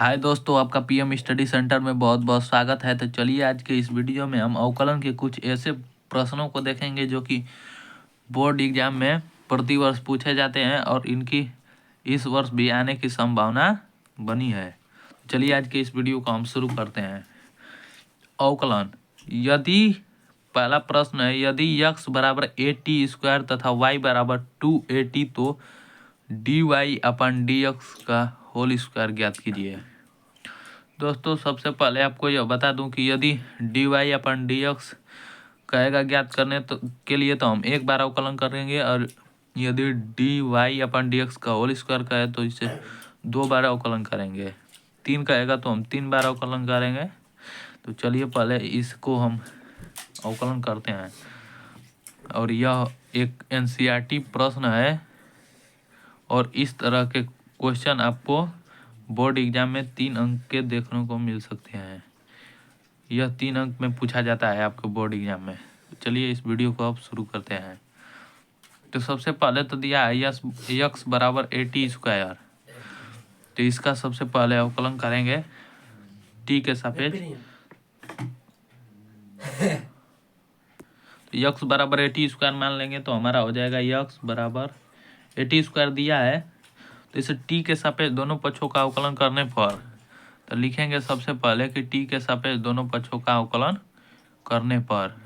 हाय दोस्तों, आपका PM study centre में बहुत बहुत स्वागत है। तो चलिए आज के इस वीडियो में हम अवकलन के कुछ ऐसे प्रश्नों को देखेंगे जो कि बोर्ड एग्जाम में प्रतिवर्ष पूछे जाते हैं और इनकी इस वर्ष भी आने की संभावना बनी है। चलिए आज के इस वीडियो को हम शुरू करते हैं। अवकलन, यदि पहला प्रश्न है, यदि x बराबर a² तथा y बराबर 2at तो dy/dx का होल स्क्वायर ज्ञात कीजिए। दोस्तों सबसे पहले आपको यह बता दूं कि यदि dy/dx कहेगा ज्ञात करने तो के लिए तो हम एक बार अवकलन करेंगे, और यदि dy/dx का होल स्क्वायर कहे तो इसे 2 बार अवकलन करेंगे। 3 कहेगा तो हम 3 बार अवकलन करेंगे। तो चलिए पहले इसको हम अवकलन करते हैं। और यह एक एनसीईआरटी प्रश्न है और इस तरह के क्वेश्चन आपको बोर्ड एग्जाम में 3 अंक के देखने को मिल सकते हैं। यह 3 अंक में पूछा जाता है आपके बोर्ड एग्जाम में। चलिए इस वीडियो को अब शुरू करते हैं। तो सबसे पहले तो दिया है x बराबर at²। तो इसका सबसे पहले अवकलन करेंगे t के सापेक्ष। तो x बराबर at² मान लेंगे तो हमारा हो जाएगा x बराबर at² दिया है। तो इसे t के सापेक्ष दोनों पक्षों का अवकलन करने पर तो लिखेंगे सबसे पहले कि t के सापेक्ष दोनों पक्षों का अवकलन करने पर,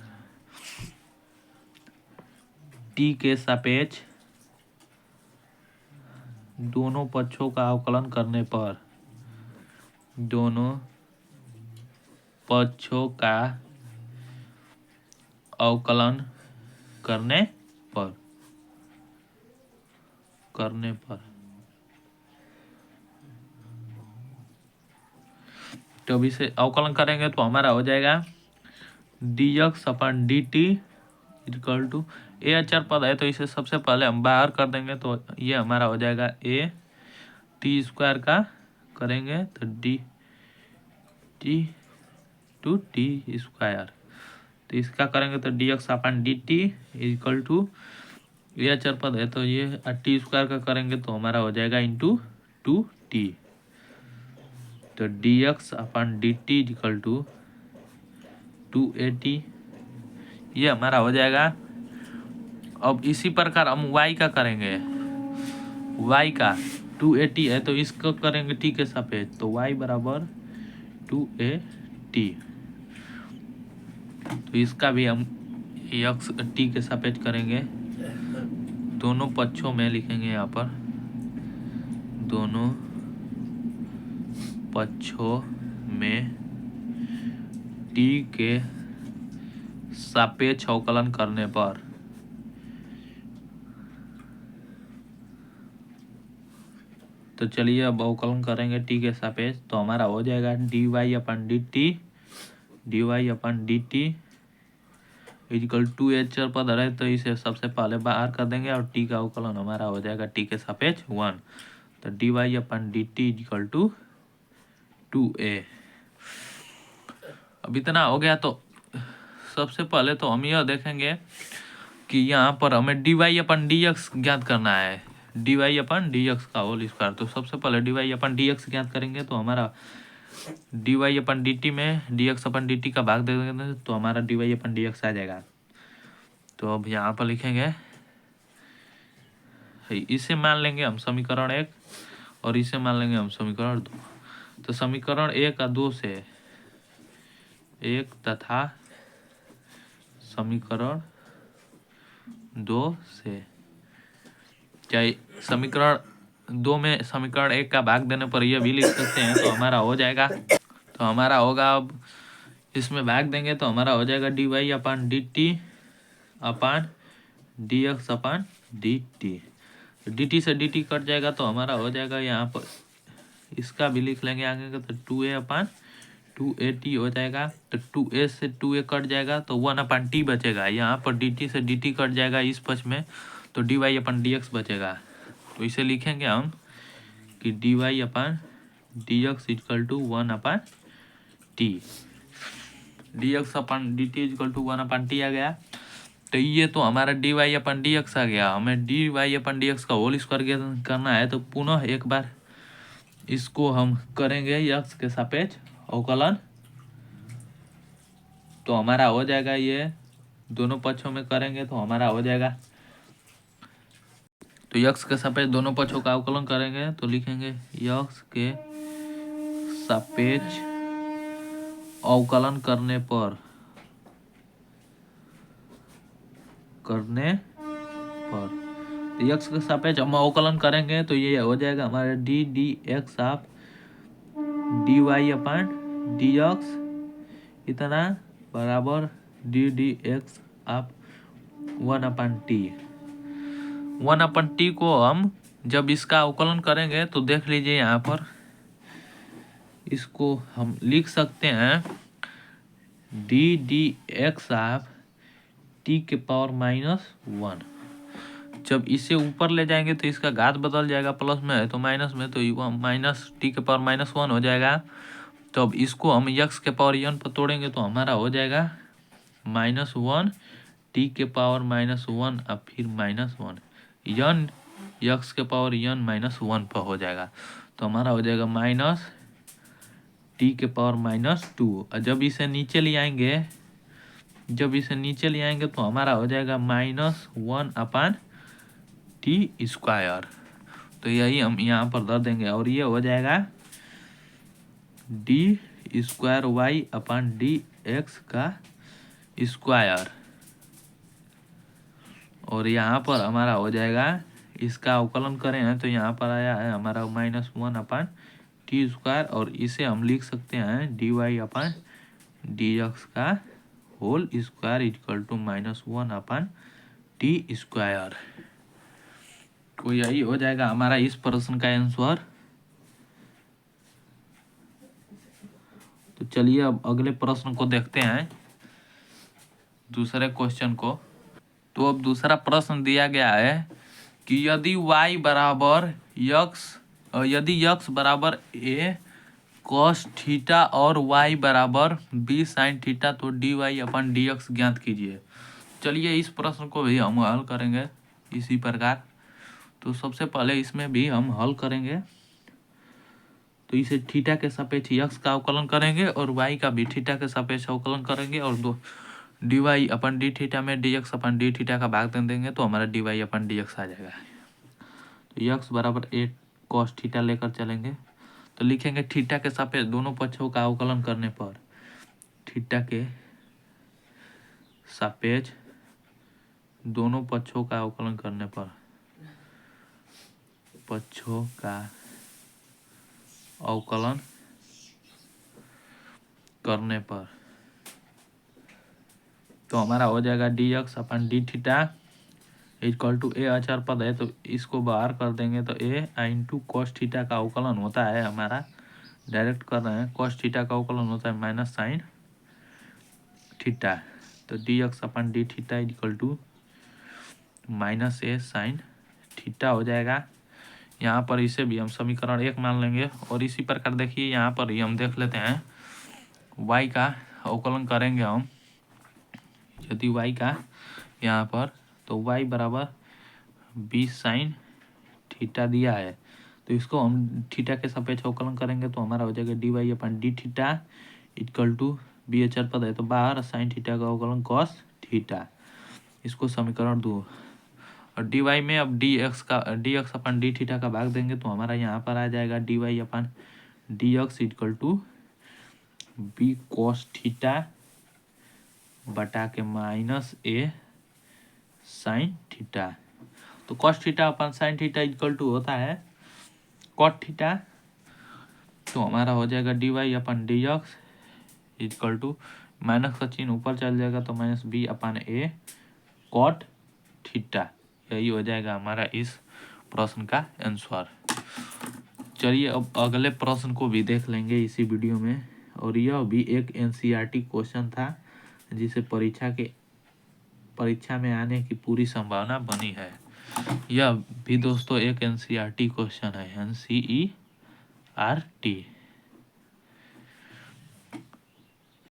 t के सापेक्ष दोनों पक्षों का अवकलन करने पर, दोनों पक्षों का अवकलन करने पर तो अभी से अवकलन करेंगे तो हमारा हो जाएगा dx/dt इक्वल टू ए अचर पद है तो इसे सबसे पहले हम बाहर कर देंगे तो ये हमारा हो जाएगा a² का करेंगे तो t²। तो इसका करेंगे तो dx/dt इक्वल टू ये अचर पद है तो ये t² का करेंगे तो हमारा हो जाएगा इंटू 2t। तो dx/dt इक्वल टू 2at ये हमारा हो जाएगा। अब इसी प्रकार हम y का करेंगे, y का 2at है तो इसको करेंगे t के सापेक्ष तो y बराबर 2at। तो इसका भी हम x t के सापेक्ष करेंगे। दोनों पक्षों में लिखेंगे यहाँ पर, दोनों पक्षों में t के सापेक्ष अवकलन करने पर तो चलिए अब अवकलन करेंगे t के सापेक्ष तो हमारा हो जाएगा dy/dt इक्वल 2h पद है तो इसे सबसे पहले बाहर कर देंगे और t का अवकलन हमारा हो जाएगा t के सापेक्ष 1। तो dy/dt इक्वल टू 2a। अब इतना हो गया तो सबसे पहले तो हम यह देखेंगे कि यहाँ पर हमें dy/dx ज्ञात करना है, dy/dx का होल स्क्वायर। तो सबसे पहले dy/dx ज्ञात करेंगे तो हमारा dy/dt में dx/dt का भाग दे देंगे तो हमारा dy/dx आ जाएगा। तो अब यहाँ पर लिखेंगे, इसे मान लेंगे हम समीकरण 1 और इसे मान लेंगे हम समीकरण 2। तो समीकरण 1 और 2 से 1 तथा समीकरण 2 से, चाहे समीकरण 2 में समीकरण 1 का भाग देने पर यह भी लिख सकते हैं तो हमारा हो जाएगा। तो हमारा होगा, अब इसमें भाग देंगे तो हमारा हो जाएगा dy/dt अपन dx/dt। dt से dt कट जाएगा तो हमारा हो जाएगा यहाँ पर, इसका भी लिख लेंगे आगे का तो 2a/2at हो जाएगा। तो 2a से 2a कट जाएगा तो 1/t बचेगा। यहाँ पर dt से dt कट जाएगा इस पक्ष में तो dy/dx बचेगा। तो इसे लिखेंगे हम कि dy/dx equal to 1/t, dx/dt equal to 1/t आ गया। तो ये तो हमारा dy/dx आ गया। हमें dy/dx का होल स्क्वायर करना है तो पुनः एक बार इसको हम करेंगे यक्स के सापेक्ष अवकलन, तो हमारा हो जाएगा ये, दोनों पक्षों में करेंगे तो हमारा हो जाएगा, तो यक्स के सापेक्ष दोनों पक्षों का अवकलन करेंगे तो लिखेंगे यक्स के सापेक्ष अवकलन करने पर तो यक्स के सापेक्ष हम अवकलन करेंगे तो ये हो जाएगा हमारा D D X of D Y upon D X इतना बराबर D D X of 1/t। 1/t को हम जब इसका अवकलन करेंगे तो देख लीजिए यहाँ पर, इसको हम लिख सकते हैं D D X of T के पावर -1। जब इसे ऊपर ले जाएंगे तो इसका घात बदल जाएगा, प्लस में है तो माइनस में, तो माइनस टी के पावर -1 हो जाएगा। तो अब इसको हम यक्स के पावर यन पर तोड़ेंगे तो हमारा हो जाएगा -1 टी के पावर -1 अब फिर -1 यन यक्स के पावर यन -1 पर हो जाएगा, तो हमारा हो जाएगा माइनस टी के पावर -2। और जब इसे नीचे ले आएंगे तो हमारा हो जाएगा -1/t²। तो यही हम यहाँ पर धर देंगे और ये हो जाएगा d²y/dx²। और यहाँ पर हमारा हो जाएगा, इसका अवकलन करें हैं तो यहाँ पर आया है हमारा -1/t², और इसे हम लिख सकते हैं dy/dx² -1/t²। तो यही हो जाएगा हमारा इस प्रश्न का आंसर। तो चलिए अब अगले प्रश्न को देखते हैं, दूसरे क्वेश्चन को। तो अब दूसरा प्रश्न दिया गया है कि यदि x बराबर a cos थीटा और y बराबर b sin थीटा तो dy/dx ज्ञात कीजिए। चलिए इस प्रश्न को भी हम हल करेंगे इसी प्रकार। तो सबसे पहले इसमें भी हम हल करेंगे, तो इसे थीटा के सापेक्ष यक्स का अवकलन करेंगे और y का भी थीटा के सापेक्ष अवकलन करेंगे, और दो dy/d थीटा में dx/d थीटा का भाग दे देंगे तो हमारा dy/dx आ जाएगा। तो यक्स बराबर a cos थीटा लेकर चलेंगे तो लिखेंगे थीटा के सापेक्ष दोनों पक्षों का अवकलन करने पर, थीटा के सापेक्ष दोनों पक्षों का अवकलन करने पर, पक्षों का अवकलन करने पर, तो हमारा हो जाएगा dx/d theta equal to a अचर पद है तो इसको बाहर कर देंगे तो a इंटू cos थीटा का अवकलन होता है हमारा, डायरेक्ट कर रहे हैं, cos थीटा का अवकलन होता है माइनस साइन थीटा, तो dx/d theta equal to -a sine theta हो जाएगा। यहाँ पर इसे भी हम समीकरण 1 मान लेंगे, और इसी प्रकार देखिए यहाँ पर ही हम देख लेते हैं y का अवकलन करेंगे हम, यदि y का यहाँ पर, तो y बराबर b साइन थीटा दिया है तो इसको हम थीटा के सापेक्ष अवकलन करेंगे तो हमारा हो जाएगा dy/d थीटा इक्वल टू b अचर पद है तो बाहर साइन थीटा का अवकलन cos थीटा, इसको समीकरण 2, और dy में अब dx/d थीटा का भाग देंगे तो हमारा यहाँ पर आ जाएगा dy/dx इक्वल टू b cos थीटा बटा के -a साइन थीटा। तो cos theta upon sine theta equal to होता है cot थीटा, तो हमारा हो जाएगा dy/dx इक्वल टू माइनस का चिन्ह ऊपर चल जाएगा तो -b/a cot थीटा। यही हो जाएगा हमारा इस प्रश्न का आंसर। चलिए अब अगले प्रश्न को भी देख लेंगे इसी वीडियो में, और यह भी एक एनसीईआरटी क्वेश्चन था जिसे परीक्षा में आने की पूरी संभावना बनी है। यह भी दोस्तों एक एनसीईआरटी क्वेश्चन है, एनसीईआरटी।